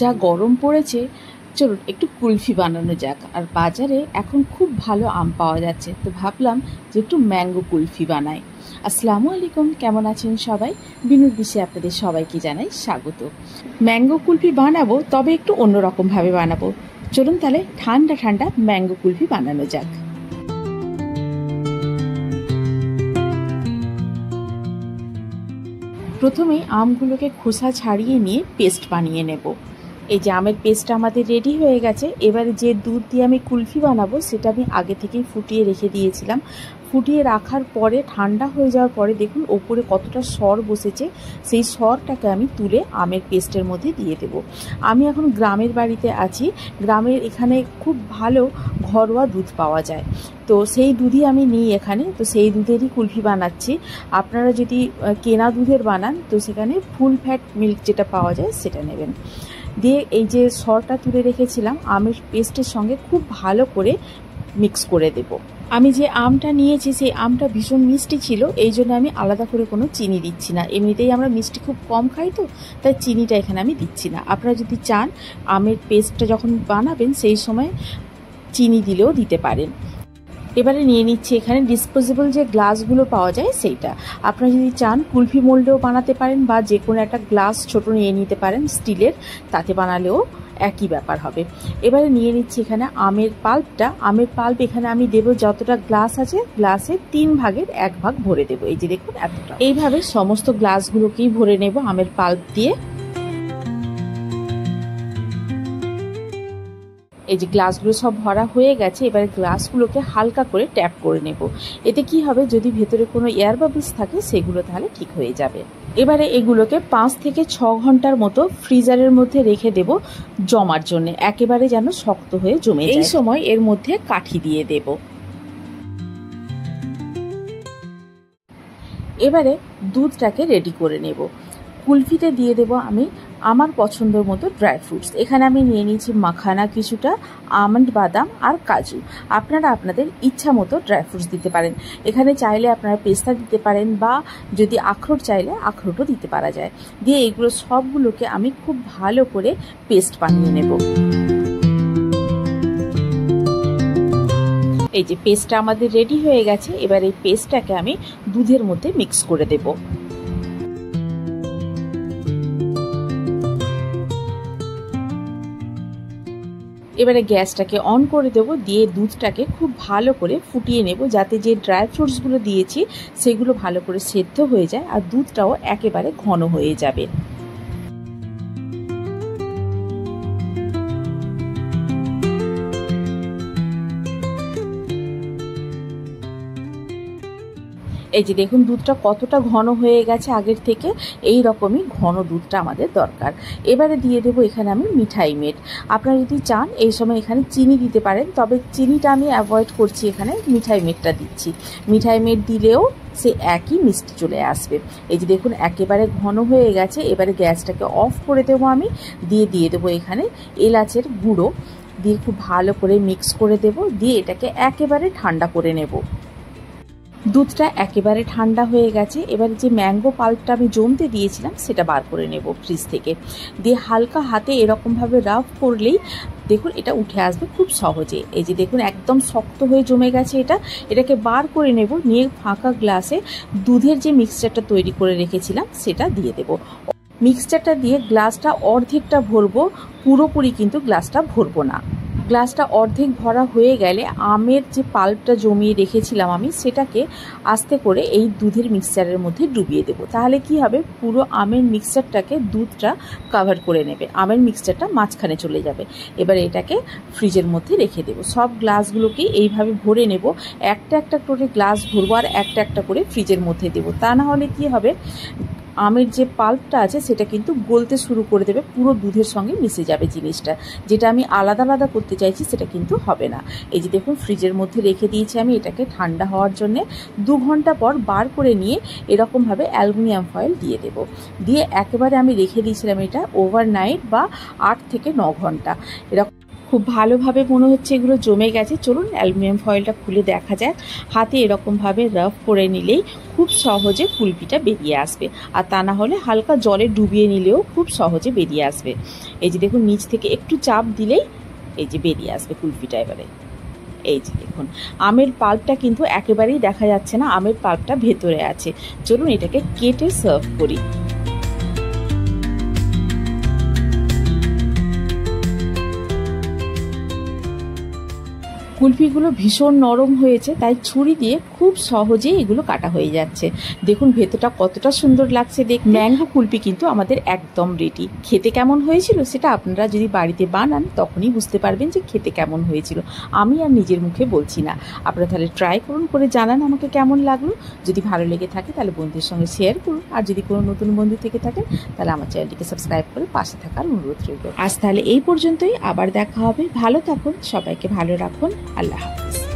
যা গরম পড়েছে, চলুন একটু কুলফি বানানো যাক। আর বাজারে এখন খুব ভালো আম পাওয়া যাচ্ছে, তো ভাবলাম যে একটু ম্যাঙ্গো কুলফি বানাই। আসসালামু আলাইকুম, কেমন আছেন সবাই? বিনুর ডিশে আপনাদের সবাইকে জানাই স্বাগত। ম্যাঙ্গো কুলফি বানাবো, তবে একটু অন্যরকমভাবে বানাবো। চলুন তাহলে ঠান্ডা ঠান্ডা ম্যাঙ্গো কুলফি বানানো যাক। প্রথমেই আমগুলোকে খোসা ছাড়িয়ে নিয়ে পেস্ট বানিয়ে নেব। এই যে আমের পেস্টটা আমাদের রেডি হয়ে গেছে। এবারে যে দুধ দিয়ে আমি কুলফি বানাবো সেটা আমি আগে থেকেই ফুটিয়ে রেখে দিয়েছিলাম। ফুটিয়ে রাখার পরে ঠান্ডা হয়ে যাওয়ার পরে দেখুন ওপরে কতটা সর বসেছে। সেই সরটাকে আমি তুলে আমের পেস্টের মধ্যে দিয়ে দেব। আমি এখন গ্রামের বাড়িতে আছি, গ্রামের এখানে খুব ভালো ঘরোয়া দুধ পাওয়া যায়, তো সেই দুধই আমি নিই এখানে। তো সেই দুধেরই কুলফি বানাচ্ছি। আপনারা যদি কেনা দুধের বানান তো সেখানে ফুল ফ্যাট মিল্ক যেটা পাওয়া যায় সেটা নেবেন। দিয়ে এই যে সরটা তুলে রেখেছিলাম আমের পেস্টের সঙ্গে খুব ভালো করে মিক্স করে দেব। আমি যে আমটা নিয়েছি সেই আমটা ভীষণ মিষ্টি ছিল, এই জন্য আমি আলাদা করে কোনো চিনি দিচ্ছি না। এমনিতেই আমরা মিষ্টি খুব কম খাই, তো তাই চিনিটা এখানে আমি দিচ্ছি না। আপনারা যদি চান আমের পেস্টটা যখন বানাবেন সেই সময় চিনি দিলেও দিতে পারেন। এবারে নিয়ে নিচ্ছি এখানে ডিসপোজেবল যে গ্লাসগুলো পাওয়া যায় সেইটা। আপনারা যদি চান কুলফি মোল্ডেও বানাতে পারেন, বা যে কোনো একটা গ্লাস ছোট নিয়ে নিতে পারেন স্টিলের, তাতে বানালেও একই ব্যাপার হবে। এবারে নিয়ে নিচ্ছি এখানে আমের পাল্পটা। আমের পাল্প এখানে আমি দেবো যতটা গ্লাস আছে গ্লাসের 3 ভাগের 1 ভাগ ভরে দেবো। এই যে দেখুন এতটা। এইভাবে সমস্ত গ্লাসগুলোকেই ভরে নেব আমের পাল্প দিয়ে। এই যে গ্লাসগুলো সব ভরা হয়ে গেছে। এবারে গ্লাসগুলোকে হালকা করে ট্যাপ করে নেব। এতে কি হবে, যদি ভেতরে কোনো এয়ার বাবলস থাকে সেগুলো তাহলে ঠিক হয়ে যাবে। এবারে এগুলোকে 5 থেকে 6 ঘন্টার মতো ফ্রিজারের মধ্যে রেখে দেব জমার জন্য, একেবারে যেন শক্ত হয়ে জমে যায়। এই সময় এর মধ্যে কাঠি দিয়ে দেব। এবারে দুধটাকে রেডি করে নেব। কুলফিতে দিয়ে দেব আমি আমার পছন্দের মতো ড্রাই ফ্রুটস। এখানে আমি নিয়ে নিয়েছি মাখানা কিছুটা, আমন্ড, বাদাম আর কাজু। আপনারা আপনাদের ইচ্ছা মতো ড্রাই ফ্রুটস দিতে পারেন। এখানে চাইলে আপনারা পেস্তা দিতে পারেন, বা যদি আখরোট চাইলে আখরোটও দিতে পারা যায়। দিয়ে এগুলো সবগুলোকে আমি খুব ভালো করে পেস্ট বানিয়ে নেব। এই যে পেস্টটা আমাদের রেডি হয়ে গেছে। এবার এই পেস্টটাকে আমি দুধের মধ্যে মিক্স করে দেব। এবারে গ্যাসটাকে অন করে দেবো, দিয়ে দুধটাকে খুব ভালো করে ফুটিয়ে নেব, যাতে যে ড্রাই ফ্রুটসগুলো দিয়েছি সেগুলো ভালো করে সেদ্ধ হয়ে যায় আর দুধটাও একেবারে ঘন হয়ে যাবে। এই যে দেখুন দুধটা কতটা ঘন হয়ে গেছে আগের থেকে। এই রকমই ঘন দুধটা আমাদের দরকার। এবারে দিয়ে দেবো এখানে আমি মিঠাই মেড। আপনারা যদি চান এই সময় এখানে চিনি দিতে পারেন, তবে চিনিটা আমি অ্যাভয়েড করছি, এখানে মিঠাই মেডটা দিচ্ছি। মিঠাই মেড দিলেও সে একই মিষ্টি চলে আসবে। এই যে দেখুন একেবারে ঘন হয়ে গেছে। এবারে গ্যাসটাকে অফ করে দেবো আমি, দিয়ে দেবো এখানে এলাচের গুঁড়ো, দিয়ে খুব ভালো করে মিক্স করে দেব। দিয়ে এটাকে একেবারে ঠান্ডা করে নেব। দুধটা একেবারে ঠান্ডা হয়ে গেছে। এবারে যে ম্যাঙ্গো পাল্পটা আমি জমতে দিয়েছিলাম সেটা বার করে নেব ফ্রিজ থেকে। দিয়ে হালকা হাতে এরকমভাবে রাফ করলেই দেখুন এটা উঠে আসবে খুব সহজে। এই যে দেখুন একদম শক্ত হয়ে জমে গেছে। এটাকে বার করে নেব। নিয়ে ফাঁকা গ্লাসে দুধের যে মিক্সচারটা তৈরি করে রেখেছিলাম সেটা দিয়ে দেব। মিক্সচারটা দিয়ে গ্লাসটা অর্ধেকটা ভরবো, পুরোপুরি কিন্তু গ্লাসটা ভরবো না। গ্লাসটা অর্ধেক ভরা হয়ে গেলে আমের যে পাল্পটা জমিয়ে রেখেছিলাম আমি, সেটাকে আস্তে করে এই দুধের মিক্সচারের মধ্যে ডুবিয়ে দেবো। তাহলে কি হবে, পুরো আমের মিক্সচারটাকে দুধটা কভার করে নেবে, আমের মিক্সচারটা মাঝখানে চলে যাবে। এবার এটাকে ফ্রিজের মধ্যে রেখে দেবো। সব গ্লাসগুলোকেই এইভাবে ভরে নেব। একটা একটা করে গ্লাস ভরবো আর একটা একটা করে ফ্রিজের মধ্যে দেবো। তা না হলে কি হবে, আমের যে পাল্পটা আছে সেটা কিন্তু গলতে শুরু করে দেবে, পুরো দুধের সঙ্গে মিশে যাবে জিনিসটা। যেটা আমি আলাদা আলাদা করতে চাইছি সেটা কিন্তু হবে না। এই যে দেখুন ফ্রিজের মধ্যে রেখে দিয়েছি আমি এটাকে ঠান্ডা হওয়ার জন্য। 2 ঘন্টা পর বার করে নিয়ে এরকমভাবে অ্যালুমিনিয়াম ফয়েল দিয়ে দেব। দিয়ে একেবারে আমি রেখে দিয়েছিলাম এটা ওভারনাইট বা 8 থেকে 9 ঘন্টা। এরকম খুব ভালোভাবে মনে হচ্ছে এগুলো জমে গেছে। চলুন অ্যালুমিনিয়াম ফয়েলটা খুলে দেখা যায়। হাতে এরকমভাবে রাফ করে নিলেই খুব সহজে কুলপিটা বেরিয়ে আসবে, আর তা না হলে হালকা জলে ডুবিয়ে নিলেও খুব সহজে বেরিয়ে আসবে। এই যে দেখুন, নিচ থেকে একটু চাপ দিলেই এই যে বেরিয়ে আসবে কুলপিটা। এবারে এই যে দেখুন, আমের পাল্পটা কিন্তু একেবারেই দেখা যাচ্ছে না, আমের পাল্পটা ভেতরে আছে। চলুন এটাকে কেটে সার্ভ করি। কুলফিগুলো ভীষণ নরম হয়েছে, তাই ছুরি দিয়ে খুব সহজেই এগুলো কাটা হয়ে যাচ্ছে। দেখুন ভেতরটা কতটা সুন্দর লাগছে দেখতে। ম্যাঙ্গো কুলফি কিন্তু আমাদের একদম রেডি। খেতে কেমন হয়েছিল সেটা আপনারা যদি বাড়িতে বানান তখনই বুঝতে পারবেন যে খেতে কেমন হয়েছিল। আমি আর নিজের মুখে বলছি না, আপনারা তাহলে ট্রাই করুন, করে জানান আমাকে কেমন লাগলো। যদি ভালো লেগে থাকে তাহলে বন্ধুদের সঙ্গে শেয়ার করুন, আর যদি কোনো নতুন বন্ধু থেকে থাকেন তাহলে আমার চ্যানেলটিকে সাবস্ক্রাইব করে পাশে থাকার অনুরোধ রইল। আজ তাহলে এই পর্যন্তই, আবার দেখা হবে। ভালো থাকুন, সবাইকে ভালো রাখুন। আল্লাহ হাফিজ।